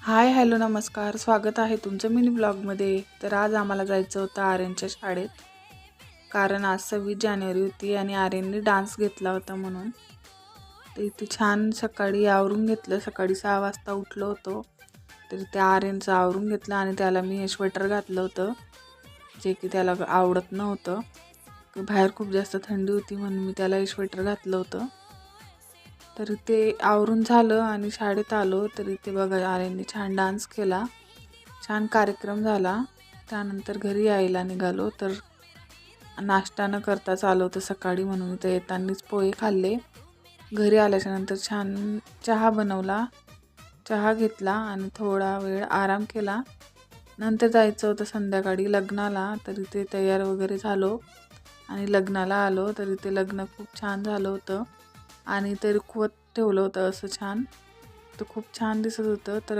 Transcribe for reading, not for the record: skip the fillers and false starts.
हाय, hello, नमस्कार. स्वागत आहे तुमचं मिनी ब्लॉगमध्ये. तर आज आम्हाला जायचं होतं आर्यनच्या शाळेत, कारण आज 26 जानेवारी होती आणि आर्यनने डान्स घेतला होता म्हणून. तर इथे छान सकाळी आवरून घेतलं. सकाळी 6 वाजता उठलो होतो. तर ते आर्यनचं आवरून घेतलं आणि त्याला मी हे स्वेटर घातलं होतं, जे की त्याला आवडत नव्हतं. बाहेर खूप जास्त थंडी होती म्हणून मी त्याला हे स्वेटर घातलं होतं. तर ते आवरून झालं आणि शाळेत आलो तर इथे बघा आर्यनने छान डान्स केला, छान कार्यक्रम झाला. त्यानंतर घरी यायला निघालो तर नाश्ता न करताच आलो होतं सकाळी म्हणून इथे येतानाच पोहे खाल्ले. घरी आल्याच्यानंतर छान चहा बनवला, चहा घेतला आणि थोडा वेळ आराम केला. नंतर जायचं होतं संध्याकाळी लग्नाला, तर इथे तयार वगैरे झालो आणि लग्नाला आलो. तर इथे लग्न खूप छान झालं होतं आणि ते रुखवत ठेवलं होतं असं छान. तर खूप छान दिसत होतं. तर